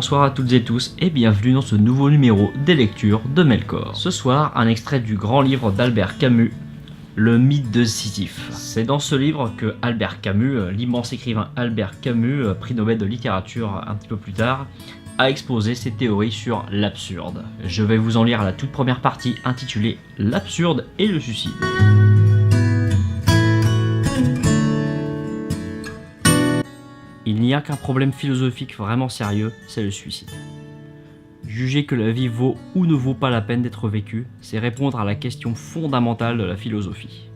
bonsoir à toutes et tous et bienvenue dans ce nouveau numéro des lectures de Melkor. Ce soir, un extrait du grand livre d'Albert Camus, Le mythe de Sisyphe. C'est dans ce livre que Albert Camus, l'immense écrivain Albert Camus, prix Nobel de littérature un petit peu plus tard, a exposé ses théories sur l'absurde. Je vais vous en lire la toute première partie intitulée L'absurde et le suicide. Il n'y a qu'un problème philosophique vraiment sérieux, c'est le suicide. Juger que la vie vaut ou ne vaut pas la peine d'être vécue, c'est répondre à la question fondamentale de la philosophie.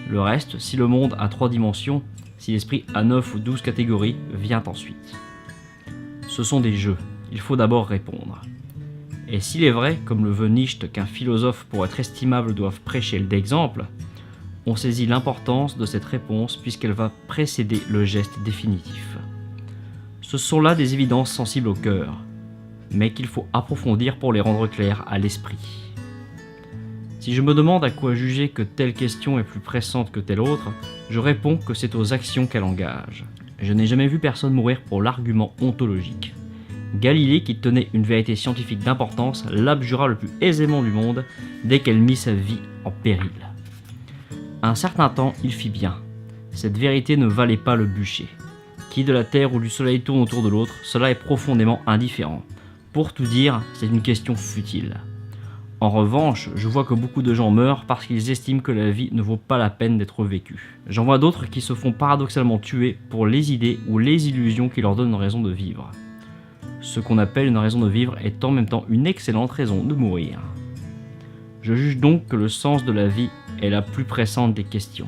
Le reste, si le monde a 3 dimensions, si l'esprit a 9 ou 12 catégories, vient ensuite. Ce sont des jeux, il faut d'abord répondre. Et s'il est vrai, comme le veut Nietzsche, qu'un philosophe pour être estimable doive prêcher l'exemple, on saisit l'importance de cette réponse puisqu'elle va précéder le geste définitif. Ce sont là des évidences sensibles au cœur, mais qu'il faut approfondir pour les rendre claires à l'esprit. Si je me demande à quoi juger que telle question est plus pressante que telle autre, je réponds que c'est aux actions qu'elle engage. Je n'ai jamais vu personne mourir pour l'argument ontologique. Galilée, qui tenait une vérité scientifique d'importance, l'abjura le plus aisément du monde dès qu'elle mit sa vie en péril. Un certain temps, il fit bien. Cette vérité ne valait pas le bûcher. Qui de la terre ou du soleil tourne autour de l'autre, cela est profondément indifférent. Pour tout dire, c'est une question futile. En revanche, je vois que beaucoup de gens meurent parce qu'ils estiment que la vie ne vaut pas la peine d'être vécue. J'en vois d'autres qui se font paradoxalement tuer pour les idées ou les illusions qui leur donnent une raison de vivre. Ce qu'on appelle une raison de vivre est en même temps une excellente raison de mourir. Je juge donc que le sens de la vie est la plus pressante des questions.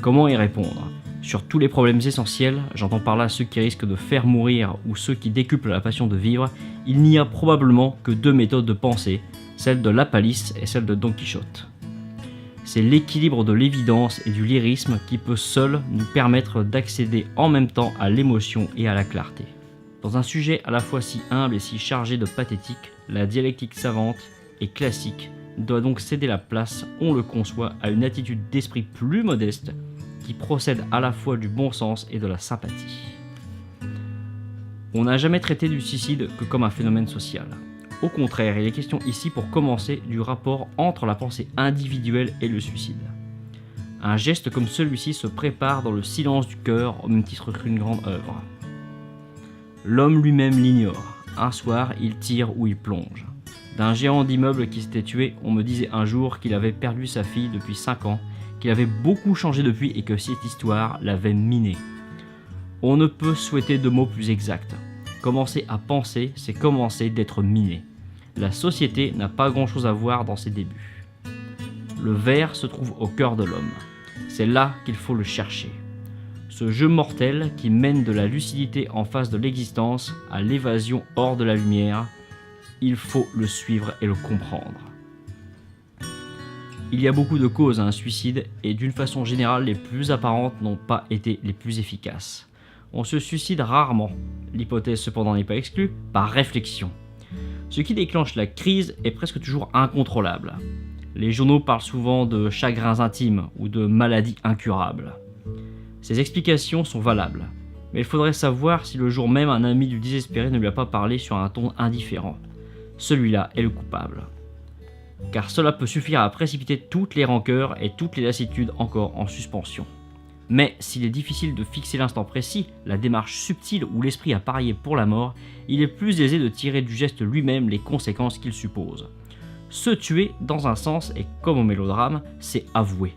Comment y répondre ? Sur tous les problèmes essentiels, j'entends par là ceux qui risquent de faire mourir ou ceux qui décuplent la passion de vivre, il n'y a probablement que 2 méthodes de pensée, celle de Lapalisse et celle de Don Quichotte. C'est l'équilibre de l'évidence et du lyrisme qui peut seul nous permettre d'accéder en même temps à l'émotion et à la clarté. Dans un sujet à la fois si humble et si chargé de pathétique, la dialectique savante et classique doit donc céder la place, on le conçoit, à une attitude d'esprit plus modeste qui procède à la fois du bon sens et de la sympathie. On n'a jamais traité du suicide que comme un phénomène social. Au contraire, il est question ici pour commencer du rapport entre la pensée individuelle et le suicide. Un geste comme celui-ci se prépare dans le silence du cœur au même titre qu'une grande œuvre. L'homme lui-même l'ignore. Un soir, il tire ou il plonge. D'un géant d'immeuble qui s'était tué, on me disait un jour qu'il avait perdu sa fille depuis 5 ans, qu'il avait beaucoup changé depuis et que cette histoire l'avait miné. On ne peut souhaiter de mots plus exacts. Commencer à penser, c'est commencer d'être miné. La société n'a pas grand-chose à voir dans ses débuts. Le ver se trouve au cœur de l'homme. C'est là qu'il faut le chercher. Ce jeu mortel qui mène de la lucidité en face de l'existence à l'évasion hors de la lumière, il faut le suivre et le comprendre. Il y a beaucoup de causes à un suicide et d'une façon générale, les plus apparentes n'ont pas été les plus efficaces. On se suicide rarement, l'hypothèse cependant n'est pas exclue, par réflexion. Ce qui déclenche la crise est presque toujours incontrôlable. Les journaux parlent souvent de chagrins intimes ou de maladies incurables. Ces explications sont valables, mais il faudrait savoir si le jour même un ami du désespéré ne lui a pas parlé sur un ton indifférent. Celui-là est le coupable. Car cela peut suffire à précipiter toutes les rancœurs et toutes les lassitudes encore en suspension. Mais s'il est difficile de fixer l'instant précis, la démarche subtile où l'esprit a parié pour la mort, il est plus aisé de tirer du geste lui-même les conséquences qu'il suppose. Se tuer, dans un sens, et comme au mélodrame, c'est avouer.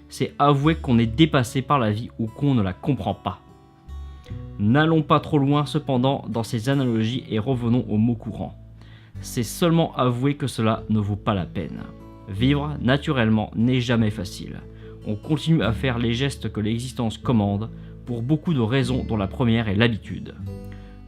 C'est avouer qu'on est dépassé par la vie ou qu'on ne la comprend pas. N'allons pas trop loin cependant dans ces analogies et revenons aux mots courants. C'est seulement avouer que cela ne vaut pas la peine. Vivre, naturellement, n'est jamais facile. On continue à faire les gestes que l'existence commande, pour beaucoup de raisons dont la première est l'habitude.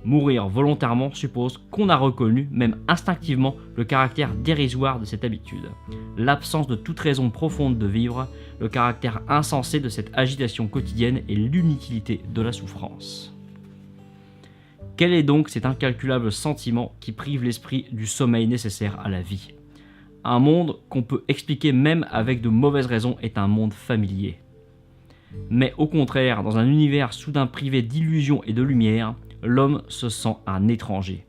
Mourir volontairement suppose qu'on a reconnu, même instinctivement, le caractère dérisoire de cette habitude, l'absence de toute raison profonde de vivre, le caractère insensé de cette agitation quotidienne et l'inutilité de la souffrance. Quel est donc cet incalculable sentiment qui prive l'esprit du sommeil nécessaire à la vie ? Un monde qu'on peut expliquer même avec de mauvaises raisons est un monde familier. Mais au contraire, dans un univers soudain privé d'illusions et de lumière, l'homme se sent un étranger.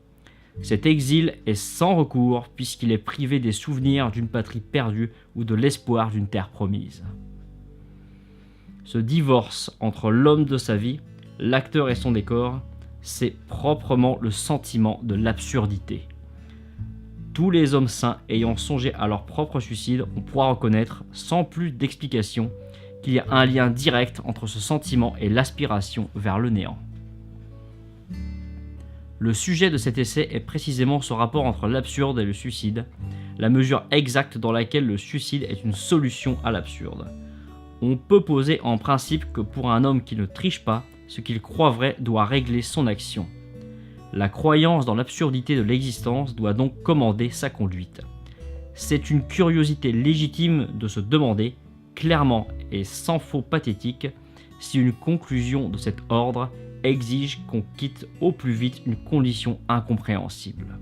Cet exil est sans recours puisqu'il est privé des souvenirs d'une patrie perdue ou de l'espoir d'une terre promise. Ce divorce entre l'homme de sa vie, l'acteur et son décor, c'est proprement le sentiment de l'absurdité. Tous les hommes sains ayant songé à leur propre suicide, on pourra reconnaître, sans plus d'explication, qu'il y a un lien direct entre ce sentiment et l'aspiration vers le néant. Le sujet de cet essai est précisément ce rapport entre l'absurde et le suicide, la mesure exacte dans laquelle le suicide est une solution à l'absurde. On peut poser en principe que pour un homme qui ne triche pas, ce qu'il croit vrai doit régler son action. La croyance dans l'absurdité de l'existence doit donc commander sa conduite. C'est une curiosité légitime de se demander, clairement et sans faux pathétique, si une conclusion de cet ordre exige qu'on quitte au plus vite une condition incompréhensible.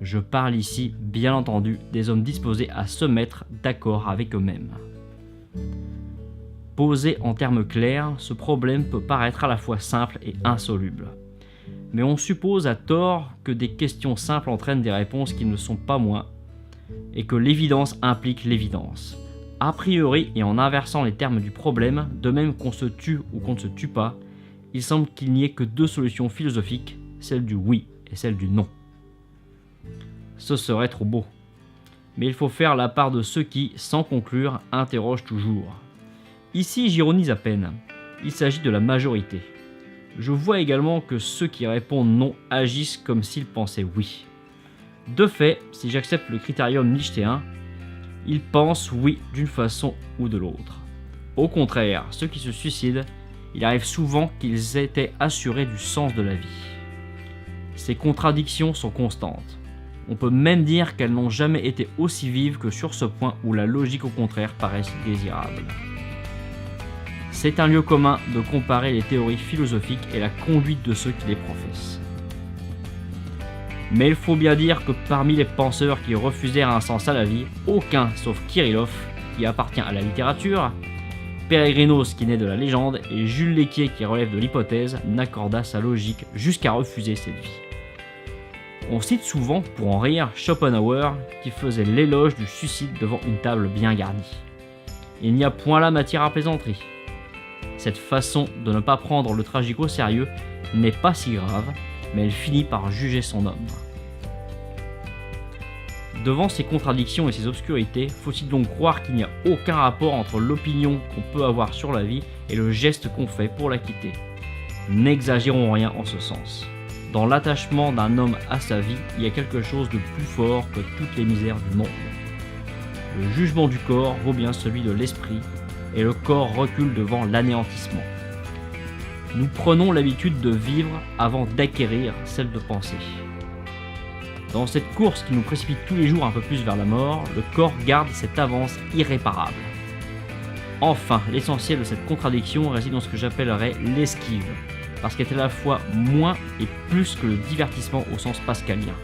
Je parle ici, bien entendu, des hommes disposés à se mettre d'accord avec eux-mêmes. Posé en termes clairs, ce problème peut paraître à la fois simple et insoluble. Mais on suppose à tort que des questions simples entraînent des réponses qui ne sont pas moins, et que l'évidence implique l'évidence. A priori, et en inversant les termes du problème, de même qu'on se tue ou qu'on ne se tue pas, il semble qu'il n'y ait que deux solutions philosophiques, celle du oui et celle du non. Ce serait trop beau. Mais il faut faire la part de ceux qui, sans conclure, interrogent toujours. Ici, j'ironise à peine. Il s'agit de la majorité. Je vois également que ceux qui répondent non agissent comme s'ils pensaient oui. De fait, si j'accepte le critérium nichéen, ils pensent oui d'une façon ou de l'autre. Au contraire, ceux qui se suicident, il arrive souvent qu'ils étaient assurés du sens de la vie. Ces contradictions sont constantes. On peut même dire qu'elles n'ont jamais été aussi vives que sur ce point où la logique au contraire paraît si désirable. C'est un lieu commun de comparer les théories philosophiques et la conduite de ceux qui les professent. Mais il faut bien dire que parmi les penseurs qui refusèrent un sens à la vie, aucun, sauf Kirillov, qui appartient à la littérature, Pérégrinoz qui naît de la légende et Jules Léquier qui relève de l'hypothèse, n'accorda sa logique jusqu'à refuser cette vie. On cite souvent, pour en rire, Schopenhauer qui faisait l'éloge du suicide devant une table bien garnie. Il n'y a point là matière à plaisanterie. Cette façon de ne pas prendre le tragique au sérieux n'est pas si grave, mais elle finit par juger son homme. Devant ces contradictions et ces obscurités, faut-il donc croire qu'il n'y a aucun rapport entre l'opinion qu'on peut avoir sur la vie et le geste qu'on fait pour la quitter? N'exagérons rien en ce sens. Dans l'attachement d'un homme à sa vie, il y a quelque chose de plus fort que toutes les misères du monde. Le jugement du corps vaut bien celui de l'esprit, et le corps recule devant l'anéantissement. Nous prenons l'habitude de vivre avant d'acquérir celle de penser. Dans cette course qui nous précipite tous les jours un peu plus vers la mort, le corps garde cette avance irréparable. Enfin, l'essentiel de cette contradiction réside dans ce que j'appellerais l'esquive, parce qu'elle est à la fois moins et plus que le divertissement au sens pascalien.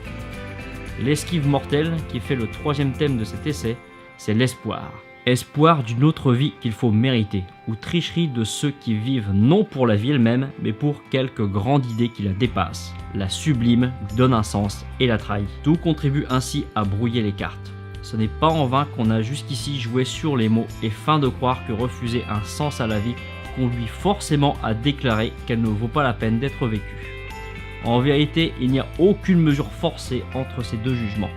L'esquive mortelle, qui fait le troisième thème de cet essai, c'est l'espoir. Espoir d'une autre vie qu'il faut mériter, ou tricherie de ceux qui vivent non pour la vie elle-même, mais pour quelque grande idée qui la dépasse, la sublime, donne un sens et la trahit. Tout contribue ainsi à brouiller les cartes. Ce n'est pas en vain qu'on a jusqu'ici joué sur les mots et feint de croire que refuser un sens à la vie conduit forcément à déclarer qu'elle ne vaut pas la peine d'être vécue. En vérité, il n'y a aucune mesure forcée entre ces deux jugements.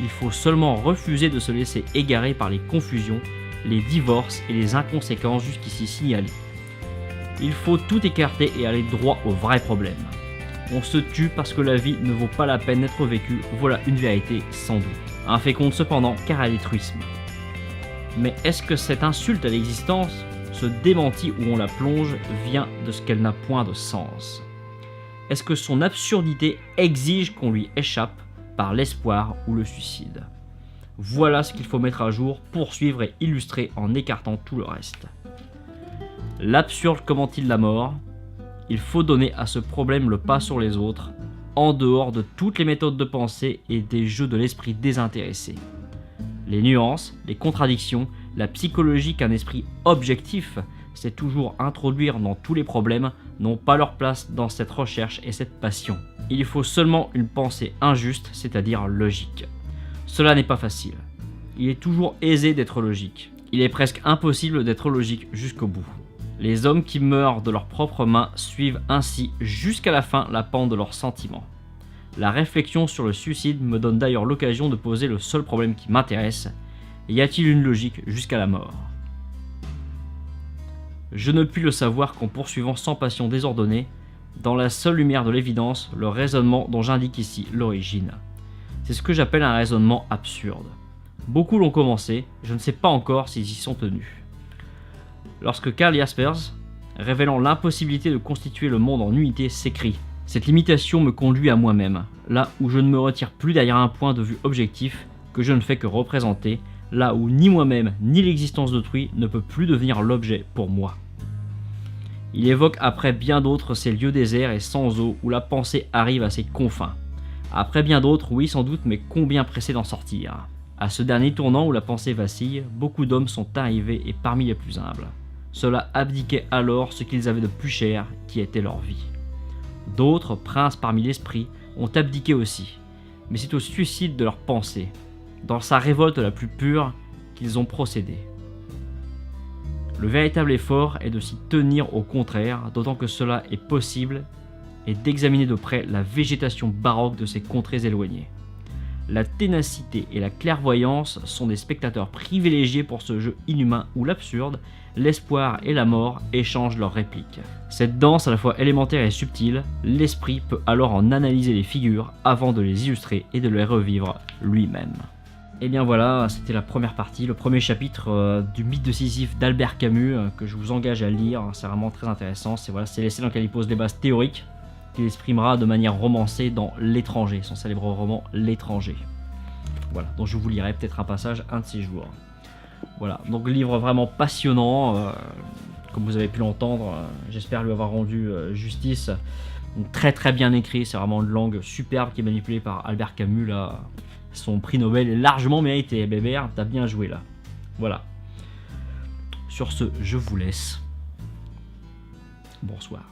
Il faut seulement refuser de se laisser égarer par les confusions, les divorces et les inconséquences jusqu'ici signalées. Il faut tout écarter et aller droit au vrai problème. On se tue parce que la vie ne vaut pas la peine d'être vécue, voilà une vérité sans doute. Inféconde cependant car elle est truisme. Mais est-ce que cette insulte à l'existence, ce démenti où on la plonge, vient de ce qu'elle n'a point de sens? Est-ce que son absurdité exige qu'on lui échappe par l'espoir ou le suicide? Voilà ce qu'il faut mettre à jour, poursuivre et illustrer en écartant tout le reste. L'absurde comment-il la mort? Il faut donner à ce problème le pas sur les autres, en dehors de toutes les méthodes de pensée et des jeux de l'esprit désintéressé. Les nuances, les contradictions, la psychologie qu'un esprit objectif, c'est toujours introduire dans tous les problèmes, n'ont pas leur place dans cette recherche et cette passion. Il faut seulement une pensée injuste, c'est-à-dire logique. Cela n'est pas facile. Il est toujours aisé d'être logique. Il est presque impossible d'être logique jusqu'au bout. Les hommes qui meurent de leurs propres mains suivent ainsi jusqu'à la fin la pente de leurs sentiments. La réflexion sur le suicide me donne d'ailleurs l'occasion de poser le seul problème qui m'intéresse. Y a-t-il une logique jusqu'à la mort ? Je ne puis le savoir qu'en poursuivant sans passion désordonnée, dans la seule lumière de l'évidence, le raisonnement dont j'indique ici l'origine. C'est ce que j'appelle un raisonnement absurde. Beaucoup l'ont commencé, je ne sais pas encore s'ils y sont tenus. Lorsque Karl Jaspers, révélant l'impossibilité de constituer le monde en unité, s'écrie « Cette limitation me conduit à moi-même, là où je ne me retire plus derrière un point de vue objectif que je ne fais que représenter, là où ni moi-même ni l'existence d'autrui ne peut plus devenir l'objet pour moi. » Il évoque après bien d'autres ces lieux déserts et sans eau où la pensée arrive à ses confins. Après bien d'autres, oui sans doute, mais combien pressés d'en sortir. À ce dernier tournant où la pensée vacille, beaucoup d'hommes sont arrivés et parmi les plus humbles. Cela abdiquait alors ce qu'ils avaient de plus cher, qui était leur vie. D'autres, princes parmi l'esprit, ont abdiqué aussi, mais c'est au suicide de leur pensée, dans sa révolte la plus pure, qu'ils ont procédé. Le véritable effort est de s'y tenir au contraire, d'autant que cela est possible, et d'examiner de près la végétation baroque de ces contrées éloignées. La ténacité et la clairvoyance sont des spectateurs privilégiés pour ce jeu inhumain où l'absurde, l'espoir et la mort échangent leurs répliques. Cette danse à la fois élémentaire et subtile, l'esprit peut alors en analyser les figures avant de les illustrer et de les revivre lui-même. Et bien voilà, c'était la première partie, le premier chapitre du mythe de Sisyphe d'Albert Camus que je vous engage à lire, c'est vraiment très intéressant. C'est l'essai dans lequel il pose des bases théoriques qu'il exprimera de manière romancée dans L'étranger, son célèbre roman L'étranger. Voilà, donc je vous lirai peut-être un passage un de ces jours. Voilà, donc livre vraiment passionnant, comme vous avez pu l'entendre, j'espère lui avoir rendu justice. Donc, très très bien écrit, c'est vraiment une langue superbe qui est manipulée par Albert Camus là. Son prix Nobel est largement mérité, Bébert, t'as bien joué là. Voilà. Sur ce, je vous laisse. Bonsoir.